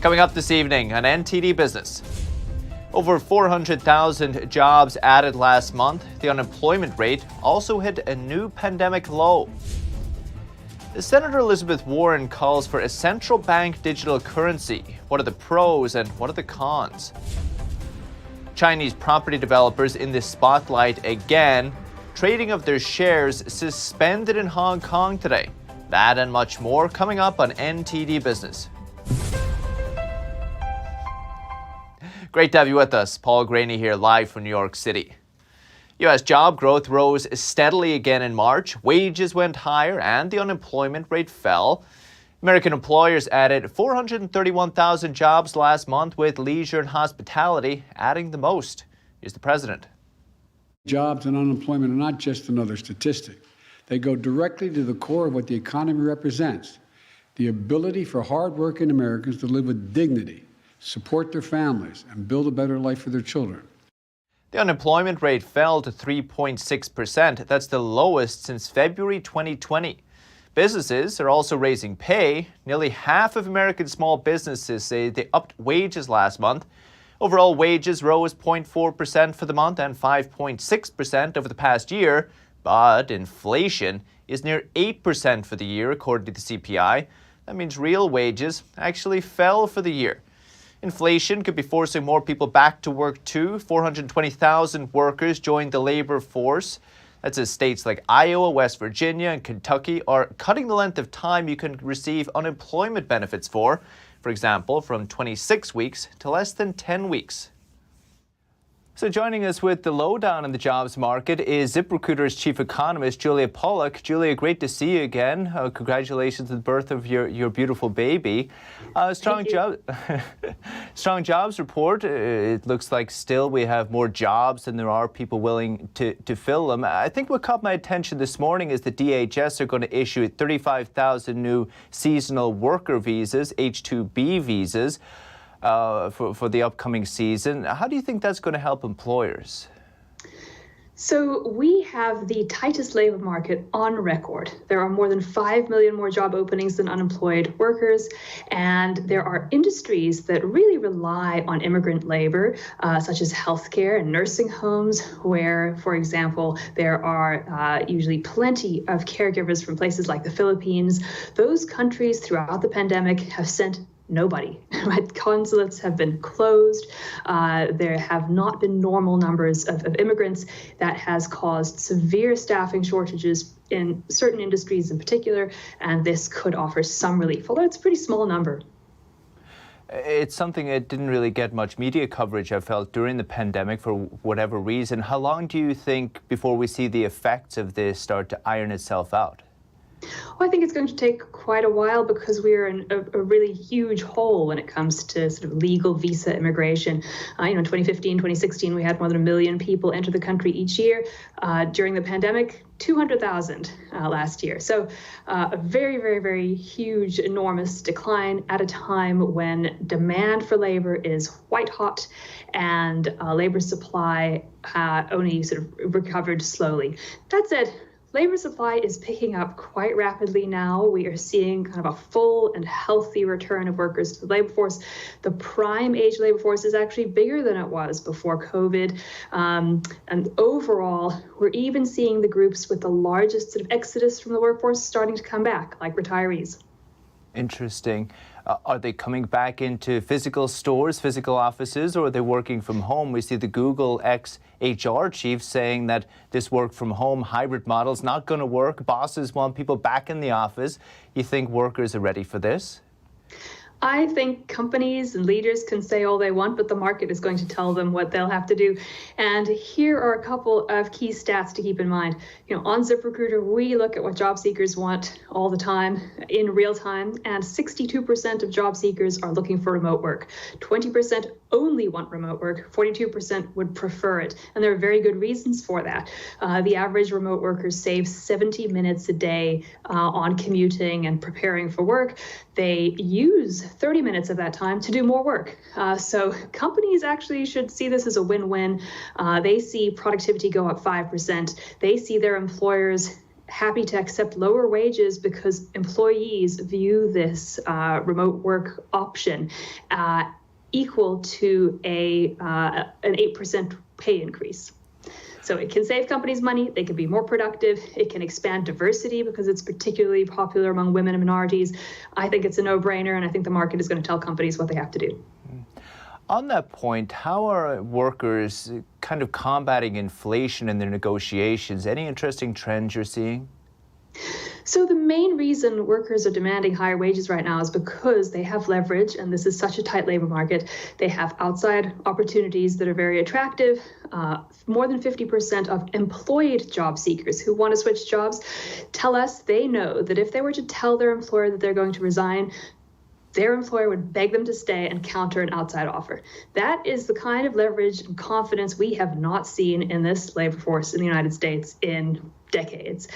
Coming up this evening on NTD Business. Over 400,000 jobs added last month. The unemployment rate also hit a new pandemic low. Senator Elizabeth Warren calls for a central bank digital currency. What are the pros and what are the cons? Chinese property developers in the spotlight again. Trading of their shares suspended in Hong Kong today. That and much more coming up on NTD Business. Great to have you with us. Paul Graney here, live from New York City. U.S. job growth rose steadily again in March. Wages went higher and the unemployment rate fell. American employers added 431,000 jobs last month, with leisure and hospitality adding the most. Here's the president. Jobs and unemployment are not just another statistic. They go directly to the core of what the economy represents: the ability for hardworking Americans to live with dignity, support their families, and build a better life for their children. The unemployment rate fell to 3.6%. That's the lowest since February 2020. Businesses are also raising pay. Nearly half of American small businesses say they upped wages last month. Overall wages rose 0.4% for the month and 5.6% over the past year. But inflation is near 8% for the year, according to the CPI. That means real wages actually fell for the year. Inflation could be forcing more people back to work too. 420,000 workers joined the labor force. That's as states like Iowa, West Virginia, and Kentucky are cutting the length of time you can receive unemployment benefits for example, from 26 weeks to less than 10 weeks. So joining us with the lowdown in the jobs market is ZipRecruiter's chief economist, Julia Pollock. Julia, great to see you again. Congratulations on the birth of your beautiful baby. Strong jobs report. It looks like still we have more jobs than there are people willing to fill them. I think what caught my attention this morning is the DHS are going to issue 35,000 new seasonal worker visas, H-2B visas. For the upcoming season. How do you think that's going to help employers? So we have the tightest labor market on record. There are more than 5 million more job openings than unemployed workers, and there are industries that really rely on immigrant labor, such as healthcare and nursing homes, where, for example, there are usually plenty of caregivers from places like the Philippines. Those countries throughout the pandemic have sent nobody. Right? Consulates have been closed. There have not been normal numbers of immigrants. That has caused severe staffing shortages in certain industries in particular, and this could offer some relief, although it's a pretty small number. It's something that didn't really get much media coverage, I felt, during the pandemic for whatever reason. How long do you think before we see the effects of this start to iron itself out? Well, I think it's going to take quite a while because we're in a really huge hole when it comes to sort of legal visa immigration. In 2015, 2016, we had more than 1 million people enter the country each year. During the pandemic, 200,000 last year. So a very, very, very huge, enormous decline at a time when demand for labor is white hot and labor supply only sort of recovered slowly. That said, labor supply is picking up quite rapidly now. We are seeing kind of a full and healthy return of workers to the labor force. The prime age labor force is actually bigger than it was before COVID. And overall, we're even seeing the groups with the largest sort of exodus from the workforce starting to come back, like retirees. Interesting. Are they coming back into physical stores, physical offices, or are they working from home? We see the Google ex-HR chief saying that this work from home hybrid model is not going to work. Bosses want people back in the office. You think workers are ready for this? I think companies and leaders can say all they want, but the market is going to tell them what they'll have to do. And here are a couple of key stats to keep in mind. On ZipRecruiter, we look at what job seekers want all the time in real time, and 62% of job seekers are looking for remote work. 20% only want remote work. 42% would prefer it. And there are very good reasons for that. The average remote worker saves 70 minutes a day on commuting and preparing for work. They use 30 minutes of that time to do more work. So companies actually should see this as a win-win. They see productivity go up 5%. They see their employers happy to accept lower wages because employees view this remote work option equal to an 8% pay increase. So it can save companies money, they can be more productive, it can expand diversity because it's particularly popular among women and minorities. I think it's a no-brainer, and I think the market is going to tell companies what they have to do. On that point, how are workers kind of combating inflation in their negotiations? Any interesting trends you're seeing? So the main reason workers are demanding higher wages right now is because they have leverage, and this is such a tight labor market. They have outside opportunities that are very attractive. More than 50% of employed job seekers who want to switch jobs tell us they know that if they were to tell their employer that they're going to resign, their employer would beg them to stay and counter an outside offer. That is the kind of leverage and confidence we have not seen in this labor force in the United States in decades.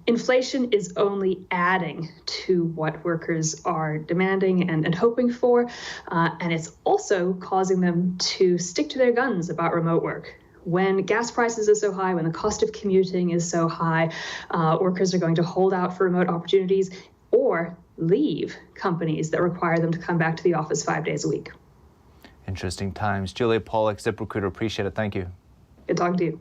Inflation is only adding to what workers are demanding and hoping for, and it's also causing them to stick to their guns about remote work. When gas prices are so high, when the cost of commuting is so high, workers are going to hold out for remote opportunities or leave companies that require them to come back to the office 5 days a week. Interesting times. Julia Pollack, ZipRecruiter, appreciate it. Thank you. Good talking to you.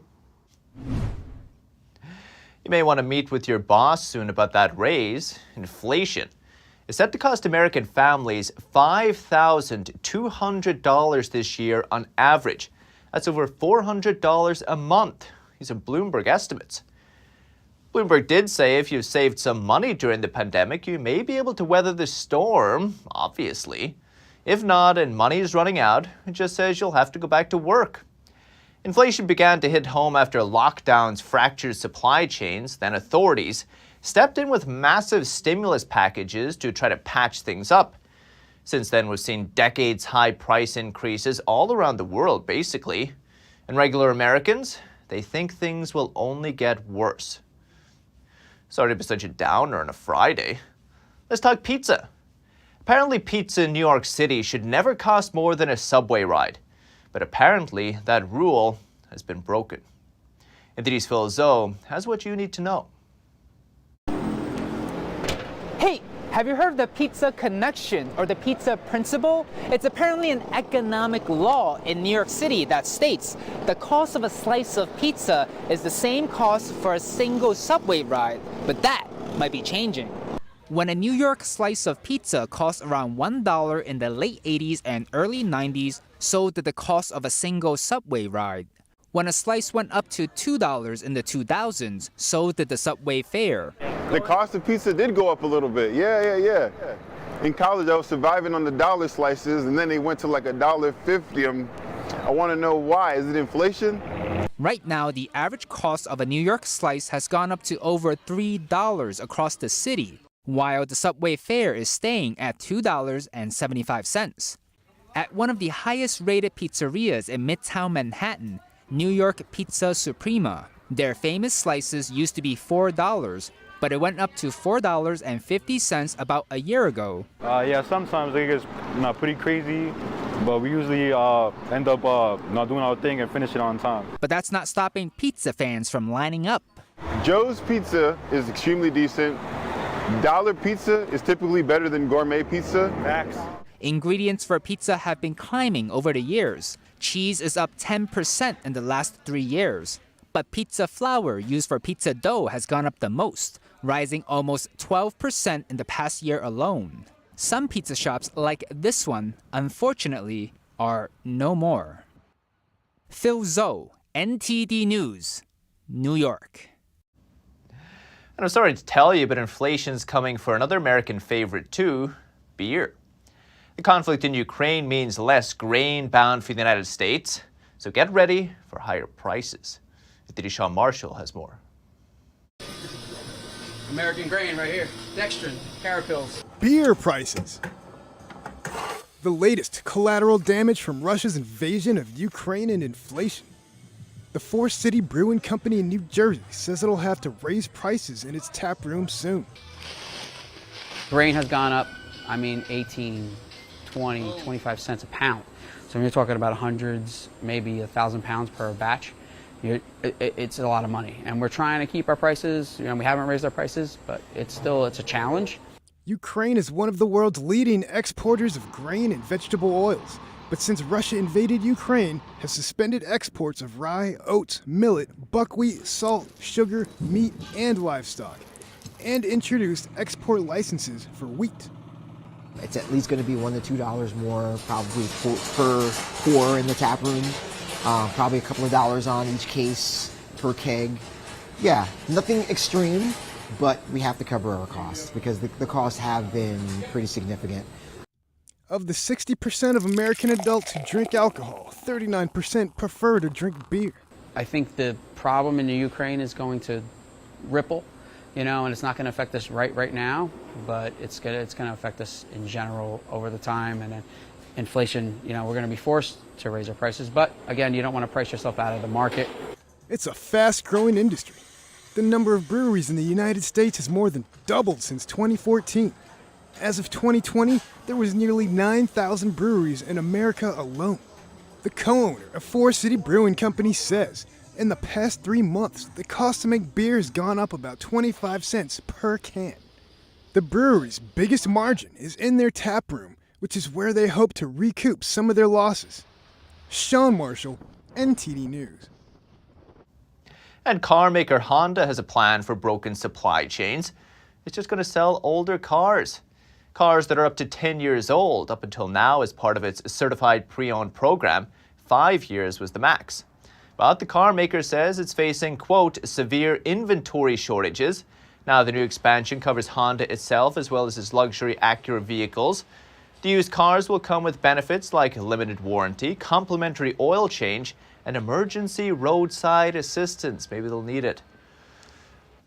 You may want to meet with your boss soon about that raise. Inflation is set to cost American families $5,200 this year on average. That's over $400 a month. These are Bloomberg estimates. Bloomberg did say if you've saved some money during the pandemic, you may be able to weather the storm, obviously. If not, and money is running out, it just says you'll have to go back to work. Inflation began to hit home after lockdowns fractured supply chains. Then authorities stepped in with massive stimulus packages to try to patch things up. Since then, we've seen decades-high price increases all around the world, basically. And regular Americans, they think things will only get worse. Sorry to be such a downer on a Friday. Let's talk pizza. Apparently, pizza in New York City should never cost more than a subway ride. But apparently, that rule has been broken. NTD's Phil Zoe has what you need to know. Hey, have you heard of the pizza connection or the pizza principle? It's apparently an economic law in New York City that states the cost of a slice of pizza is the same cost for a single subway ride, but that might be changing. When a New York slice of pizza cost around $1 in the late 80s and early 90s, so did the cost of a single subway ride. When a slice went up to $2 in the 2000s, so did the subway fare. The cost of pizza did go up a little bit. Yeah. In college, I was surviving on the dollar slices, and then they went to like $1.50. I want to know why. Is it inflation? Right now, the average cost of a New York slice has gone up to over $3 across the city, while the subway fare is staying at $2.75. At one of the highest-rated pizzerias in Midtown Manhattan, New York Pizza Suprema, their famous slices used to be $4, but it went up to $4.50 about a year ago. Yeah, sometimes it gets pretty crazy, but we usually end up not doing our thing and finish it on time. But that's not stopping pizza fans from lining up. Joe's Pizza is extremely decent. Dollar pizza is typically better than gourmet pizza. Facts. Ingredients for pizza have been climbing over the years. Cheese is up 10% in the last 3 years. But pizza flour used for pizza dough has gone up the most, rising almost 12% in the past year alone. Some pizza shops, like this one, unfortunately, are no more. Phil Zoe, NTD News, New York. And I'm sorry to tell you, but inflation's coming for another American favorite too, beer. The conflict in Ukraine means less grain bound for the United States, so get ready for higher prices. NTD Sean Marshall has more. American grain right here. Dextrin, Carapils. Beer prices. The latest collateral damage from Russia's invasion of Ukraine and inflation. The Four City Brewing Company in New Jersey says it'll have to raise prices in its tap room soon. Grain has gone up, 18, 20, 25 cents a pound. So when you're talking about hundreds, maybe 1,000 pounds per batch, it's a lot of money. And we're trying to keep our prices. We haven't raised our prices, but it's a challenge. Ukraine is one of the world's leading exporters of grain and vegetable oils, but since Russia invaded Ukraine, has suspended exports of rye, oats, millet, buckwheat, salt, sugar, meat, and livestock, and introduced export licenses for wheat. It's at least going to be $1 to $2 more probably per pour in the tap room, probably a couple of dollars on each case per keg. Yeah, nothing extreme, but we have to cover our costs because the costs have been pretty significant. Of the 60% of American adults who drink alcohol, 39% prefer to drink beer. I think the problem in the Ukraine is going to ripple, and it's not going to affect us right now, but it's going to affect us in general over the time. And then inflation, we're going to be forced to raise our prices. But again, you don't want to price yourself out of the market. It's a fast-growing industry. The number of breweries in the United States has more than doubled since 2014. As of 2020, there was nearly 9,000 breweries in America alone. The co-owner of Forest City Brewing Company says, in the past 3 months, the cost to make beer has gone up about 25 cents per can. The brewery's biggest margin is in their tap room, which is where they hope to recoup some of their losses. Sean Marshall, NTD News. And car maker Honda has a plan for broken supply chains. It's just going to sell older cars. Cars that are up to 10 years old. Up until now, as part of its certified pre-owned program, 5 years was the max. But the car maker says it's facing, quote, severe inventory shortages. Now the new expansion covers Honda itself as well as its luxury Acura vehicles. The used cars will come with benefits like limited warranty, complimentary oil change, and emergency roadside assistance. Maybe they'll need it.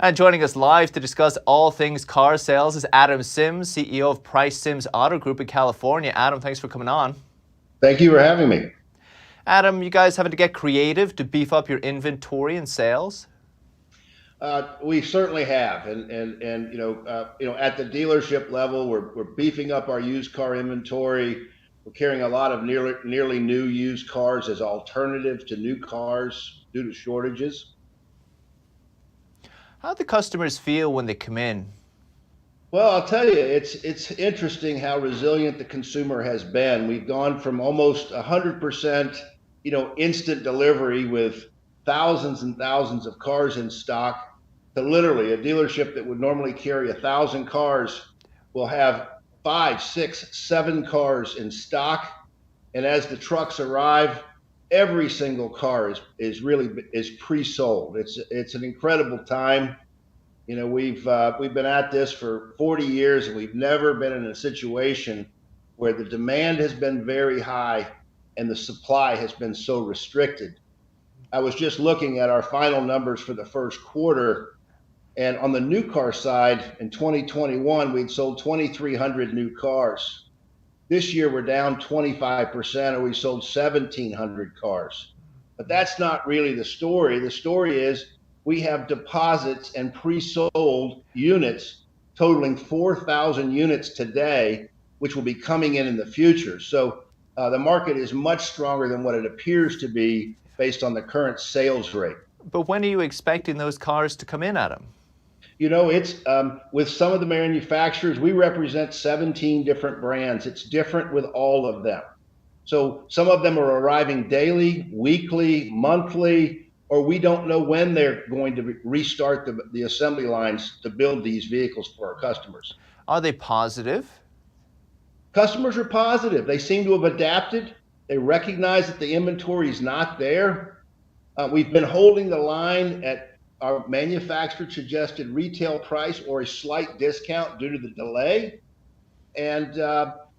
And joining us live to discuss all things car sales is Adam Sims, CEO of Price Sims Auto Group in California. Adam, thanks for coming on. Thank you for having me. Adam, you guys having to get creative to beef up your inventory and sales? We certainly have, and at the dealership level, we're beefing up our used car inventory. We're carrying a lot of nearly new used cars as alternatives to new cars due to shortages. How do the customers feel when they come in? Well, I'll tell you, it's interesting how resilient the consumer has been. We've gone from almost 100%, instant delivery with thousands and thousands of cars in stock to literally a dealership that would normally carry 1,000 cars will have 5, 6, 7 cars in stock. And as the trucks arrive, every single car is pre-sold. It's an incredible time. We've been at this for 40 years and we've never been in a situation where the demand has been very high and the supply has been so restricted. I was just looking at our final numbers for the first quarter, and on the new car side in 2021, we'd sold 2,300 new cars. This year, we're down 25%, or we sold 1,700 cars. But that's not really the story. The story is we have deposits and pre-sold units totaling 4,000 units today, which will be coming in the future. So the market is much stronger than what it appears to be based on the current sales rate. But when are you expecting those cars to come in, Adam? It's with some of the manufacturers, we represent 17 different brands. It's different with all of them. So some of them are arriving daily, weekly, monthly, or we don't know when they're going to restart the assembly lines to build these vehicles for our customers. Are they positive? Customers are positive. They seem to have adapted. They recognize that the inventory is not there. We've been holding the line at our manufacturer suggested retail price or a slight discount due to the delay. And,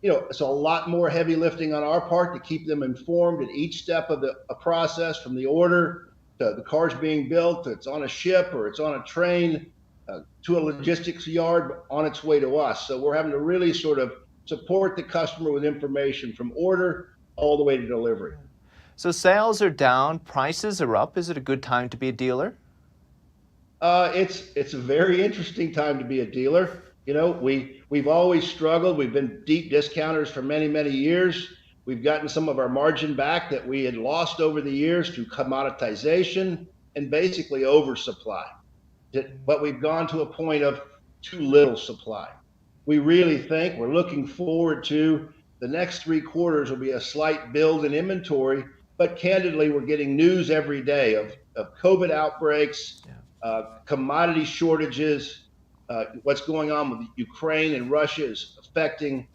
it's a lot more heavy lifting on our part to keep them informed at each step of the process, from the order to the cars being built, to it's on a ship or it's on a train to a logistics yard on its way to us. So we're having to really sort of support the customer with information from order all the way to delivery. So sales are down, prices are up. Is it a good time to be a dealer? It's a very interesting time to be a dealer. We've always struggled. We've been deep discounters for many, many years. We've gotten some of our margin back that we had lost over the years through commoditization and basically oversupply. But we've gone to a point of too little supply. We really think, we're looking forward to the next 3 quarters will be a slight build in inventory, but candidly, we're getting news every day of COVID outbreaks, commodity shortages, what's going on with Ukraine and Russia is affecting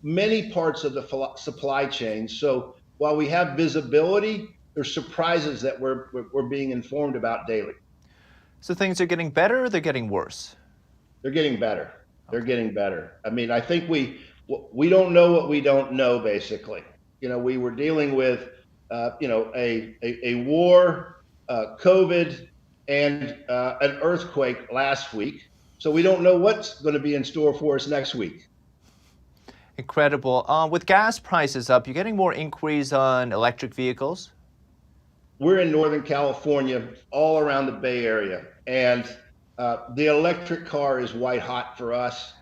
many parts of the supply chain. So while we have visibility, there's surprises that we're being informed about daily. So things are getting better or they're getting worse? They're getting better. They're getting better. I mean, I think we don't know what we don't know, basically. You know, we were dealing with, a war, COVID, and an earthquake last week. So we don't know what's going to be in store for us next week. Incredible. With gas prices up, you're getting more inquiries on electric vehicles? We're in Northern California, all around the Bay Area, and the electric car is white hot for us.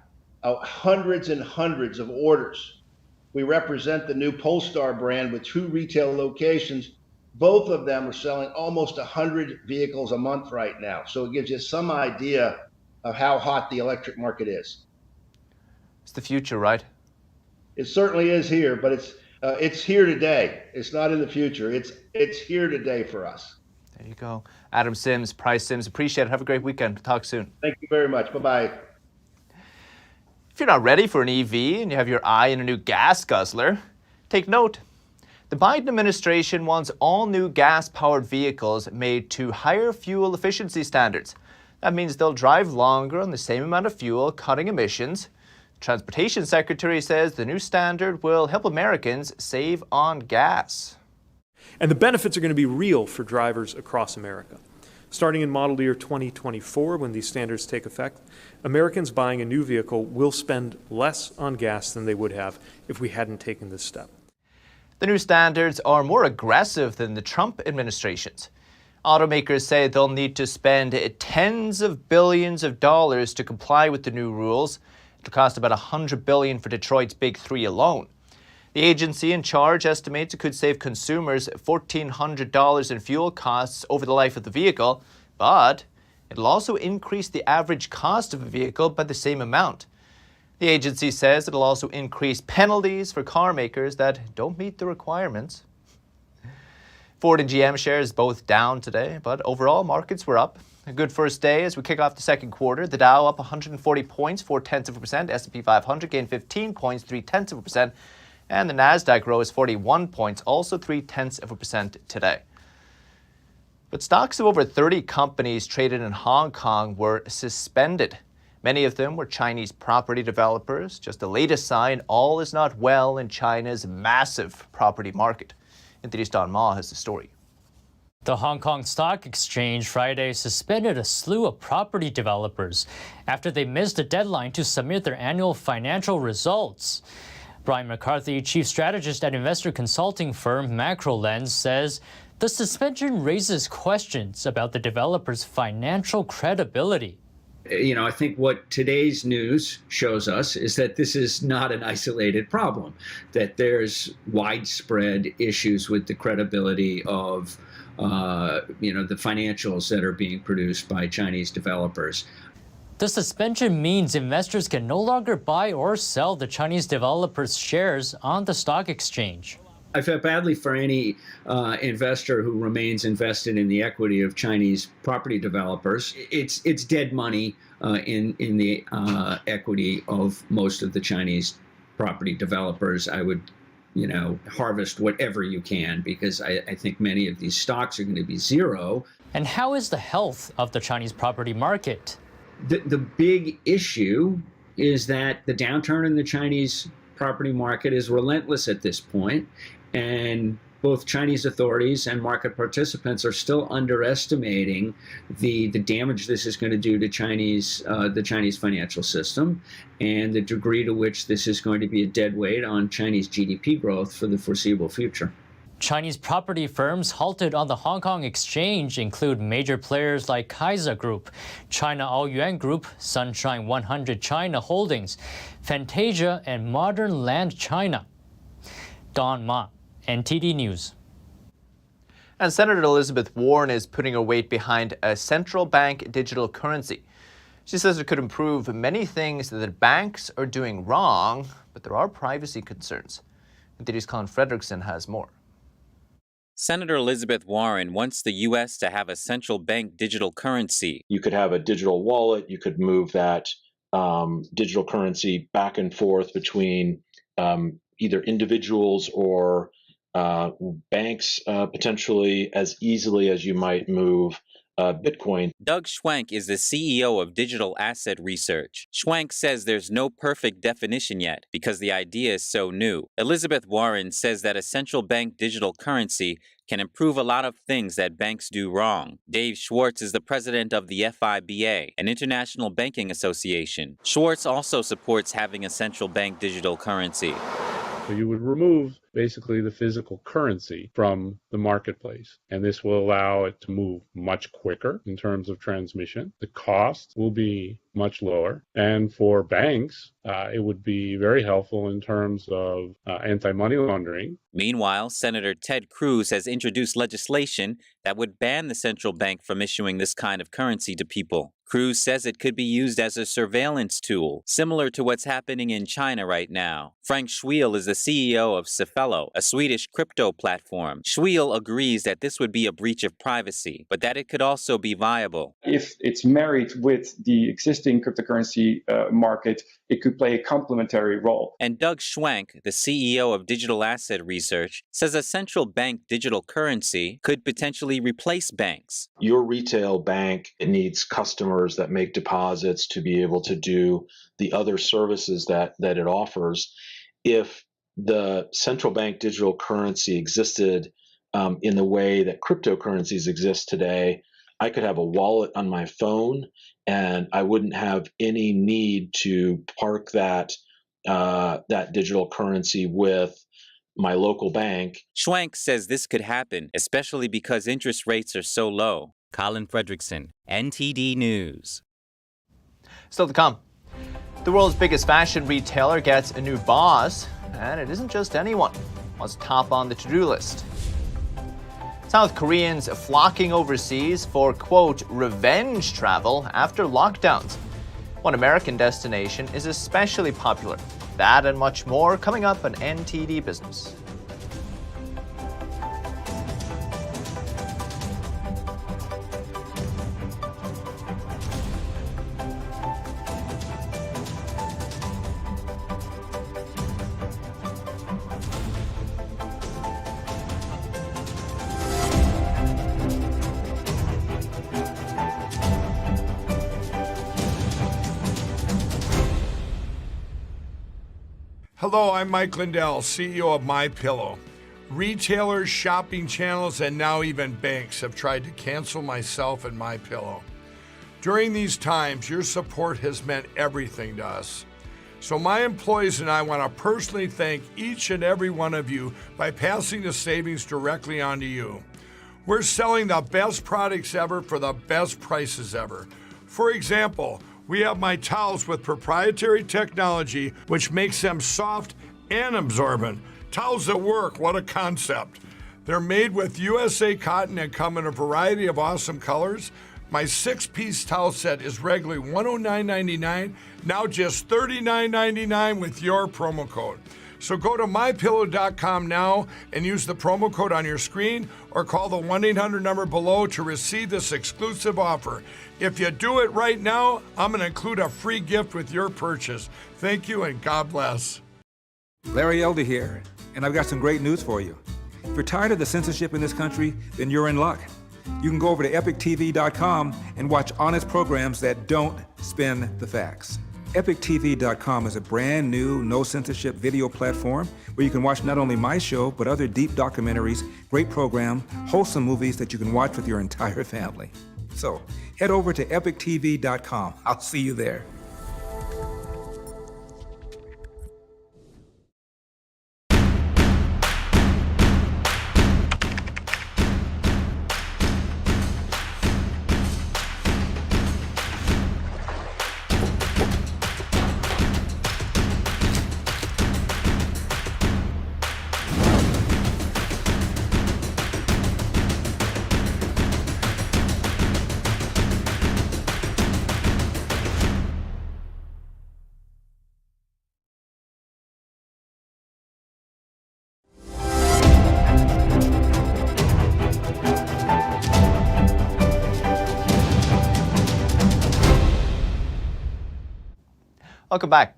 Hundreds and hundreds of orders. We represent the new Polestar brand with 2 retail locations. Both of them are selling almost 100 vehicles a month right now. So it gives you some idea of how hot the electric market is. It's the future, right? It certainly is here, but it's here today. It's not in the future. It's here today for us. There you go. Adam Sims, Price Sims, appreciate it. Have a great weekend. Talk soon. Thank you very much. Bye-bye. If you're not ready for an EV and you have your eye on a new gas guzzler, take note. The Biden administration wants all new gas-powered vehicles made to higher fuel efficiency standards. That means they'll drive longer on the same amount of fuel, cutting emissions. The Transportation Secretary says the new standard will help Americans save on gas. And the benefits are going to be real for drivers across America. Starting in model year 2024, when these standards take effect, Americans buying a new vehicle will spend less on gas than they would have if we hadn't taken this step. The new standards are more aggressive than the Trump administration's. Automakers say they'll need to spend tens of billions of dollars to comply with the new rules. It'll cost about $100 billion for Detroit's Big Three alone. The agency in charge estimates it could save consumers $1,400 in fuel costs over the life of the vehicle, but it'll also increase the average cost of a vehicle by the same amount. The agency says it'll also increase penalties for car makers that don't meet the requirements. Ford and GM shares both down today, but overall markets were up. A good first day as we kick off the second quarter. The Dow up 140 points, 0.4%. S&P 500 gained 15 points, 0.3%. And the Nasdaq rose 41 points, also 0.3% today. But stocks of over 30 companies traded in Hong Kong were suspended. Many of them were Chinese property developers. Just the latest sign all is not well in China's massive property market. NTD's Don Ma has the story. The Hong Kong Stock Exchange Friday suspended a slew of property developers after they missed a deadline to submit their annual financial results. Brian McCarthy, chief strategist at investor consulting firm MacroLens, says the suspension raises questions about the developers' financial credibility. You know, I think what today's news shows us is that this is not an isolated problem, that there's widespread issues with the credibility of, the financials that are being produced by Chinese developers. The suspension means investors can no longer buy or sell the Chinese developers' shares on the stock exchange. I feel badly for any investor who remains invested in the equity of Chinese property developers. It's dead money in the equity of most of the Chinese property developers. I would, harvest whatever you can, because I think many of these stocks are going to be zero. And how is the health of the Chinese property market? The big issue is that the downturn in the Chinese property market is relentless at this point, and both Chinese authorities and market participants are still underestimating the damage this is going to do to the Chinese financial system, and the degree to which this is going to be a dead weight on Chinese GDP growth for the foreseeable future. Chinese property firms halted on the Hong Kong exchange include major players like Kaiser Group, China Aoyuan Group, Sunshine 100 China Holdings, Fantasia, and Modern Land China. Don Ma, NTD News. And Senator Elizabeth Warren is putting her weight behind a central bank digital currency. She says it could improve many things that banks are doing wrong, but there are privacy concerns. NTD's Colin Fredrickson has more. Senator Elizabeth Warren wants the U.S. to have a central bank digital currency. You could have a digital wallet. You could move that digital currency back and forth between either individuals or banks potentially as easily as you might move Bitcoin. Doug Schwenk is the CEO of Digital Asset Research. Schwenk says there's no perfect definition yet because the idea is so new. Elizabeth Warren says that a central bank digital currency can improve a lot of things that banks do wrong. Dave Schwartz is the president of the FIBA, an international banking association. Schwartz also supports having a central bank digital currency. So you would remove basically the physical currency from the marketplace. And this will allow it to move much quicker in terms of transmission. The cost will be much lower. And for banks, it would be very helpful in terms of anti-money laundering. Meanwhile, Senator Ted Cruz has introduced legislation that would ban the central bank from issuing this kind of currency to people. Cruz says it could be used as a surveillance tool, similar to what's happening in China right now. Frank Schwiel is the CEO of Cefello, a Swedish crypto platform. Schwiel agrees that this would be a breach of privacy, but that it could also be viable. If it's married with the existing cryptocurrency market, it could play a complementary role. And Doug Schwenk, the CEO of Digital Asset Research, says a central bank digital currency could potentially replace banks. Your retail bank needs customers that make deposits to be able to do the other services that it offers. If the central bank digital currency existed in the way that cryptocurrencies exist today, I could have a wallet on my phone and I wouldn't have any need to park that digital currency with my local bank. Schwenk says this could happen, especially because interest rates are so low. Colin Fredrickson, NTD News. Still to come. The world's biggest fashion retailer gets a new boss, and it isn't just anyone. What's top on the to-do list? South Koreans flocking overseas for, quote, revenge travel after lockdowns. One American destination is especially popular. That and much more coming up on NTD Business. Hello, I'm Mike Lindell, CEO of MyPillow. Retailers, shopping channels, and now even banks have tried to cancel myself and MyPillow. During these times, your support has meant everything to us. So my employees and I want to personally thank each and every one of you by passing the savings directly on to you. We're selling the best products ever for the best prices ever. For example, we have my towels with proprietary technology, which makes them soft and absorbent. Towels that work, what a concept. They're made with USA cotton and come in a variety of awesome colors. My 6-piece towel set is regularly $109.99, now just $39.99 with your promo code. So go to mypillow.com now and use the promo code on your screen or call the 1-800 number below to receive this exclusive offer. If you do it right now, I'm going to include a free gift with your purchase. Thank you and God bless. Larry Elder here, and I've got some great news for you. If you're tired of the censorship in this country, then you're in luck. You can go over to epictv.com and watch honest programs that don't spin the facts. EpicTV.com is a brand new, no-censorship video platform where you can watch not only my show, but other deep documentaries, great program, wholesome movies that you can watch with your entire family. So, head over to EpicTV.com. I'll see you there. Welcome back.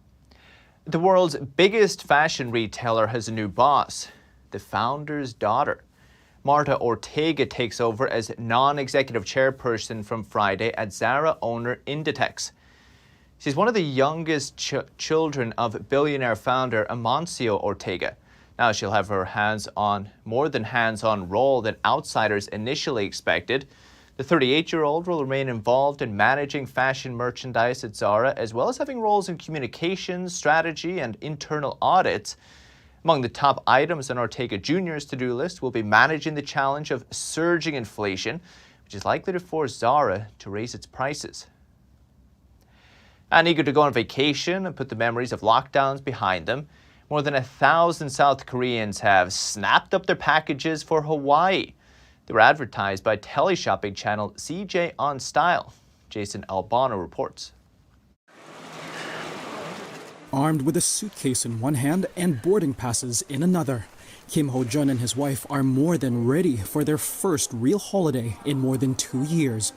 The world's biggest fashion retailer has a new boss, the founder's daughter. Marta Ortega takes over as non-executive chairperson from Friday at Zara owner Inditex. She's one of the youngest children of billionaire founder Amancio Ortega. Now she'll have her more than hands-on role than outsiders initially expected. The 38-year-old will remain involved in managing fashion merchandise at Zara, as well as having roles in communications, strategy, and internal audits. Among the top items on Ortega Jr.'s to-do list will be managing the challenge of surging inflation, which is likely to force Zara to raise its prices. And eager to go on vacation and put the memories of lockdowns behind them, more than 1,000 South Koreans have snapped up their packages for Hawaii. They were advertised by teleshopping channel CJ On Style. Jason Albano reports. Armed with a suitcase in one hand and boarding passes in another, Kim Ho-jun and his wife are more than ready for their first real holiday in more than 2 years.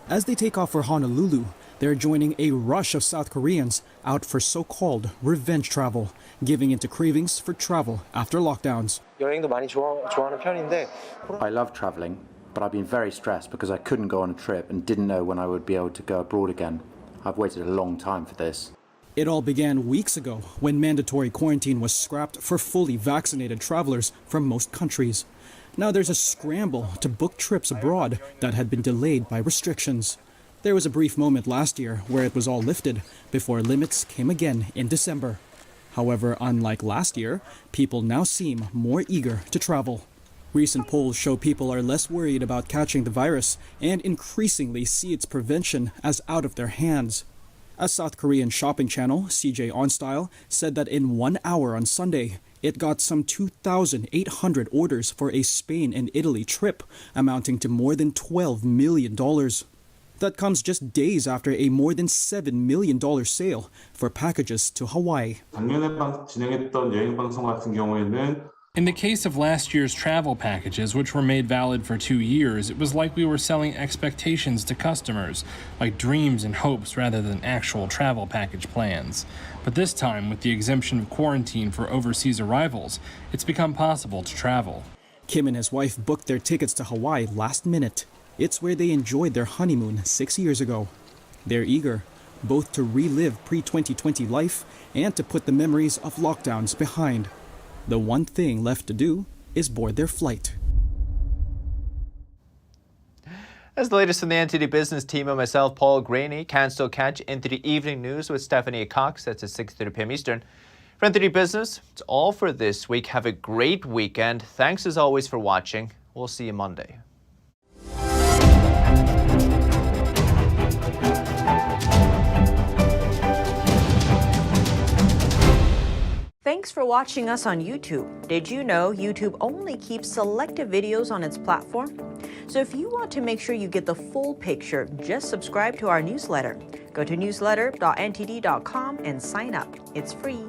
As they take off for Honolulu, they're joining a rush of South Koreans out for so-called revenge travel, giving into cravings for travel after lockdowns. I love traveling, but I've been very stressed because I couldn't go on a trip and didn't know when I would be able to go abroad again. I've waited a long time for this. It all began weeks ago when mandatory quarantine was scrapped for fully vaccinated travelers from most countries. Now there's a scramble to book trips abroad that had been delayed by restrictions. There was a brief moment last year where it was all lifted before limits came again in December. However, unlike last year, people now seem more eager to travel. Recent polls show people are less worried about catching the virus and increasingly see its prevention as out of their hands. A South Korean shopping channel, CJ On Style, said that in 1 hour on Sunday, it got some 2,800 orders for a Spain and Italy trip, amounting to more than $12 million. That comes just days after a more than $7 million sale for packages to Hawaii. In the case of last year's travel packages, which were made valid for 2 years, it was like we were selling expectations to customers, like dreams and hopes rather than actual travel package plans. But this time, with the exemption of quarantine for overseas arrivals, it's become possible to travel. Kim and his wife booked their tickets to Hawaii last minute. It's where they enjoyed their honeymoon 6 years ago. They're eager, both to relive pre-2020 life and to put the memories of lockdowns behind. The one thing left to do is board their flight. That's the latest from the NTD Business team and myself, Paul Graney. Can still catch NTD Evening News with Stephanie Cox. That's at 6:30 p.m. Eastern. For NTD Business, it's all for this week. Have a great weekend. Thanks as always for watching. We'll see you Monday. Thanks for watching us on YouTube. Did you know YouTube only keeps selective videos on its platform? So if you want to make sure you get the full picture, just subscribe to our newsletter. Go to newsletter.ntd.com and sign up. It's free.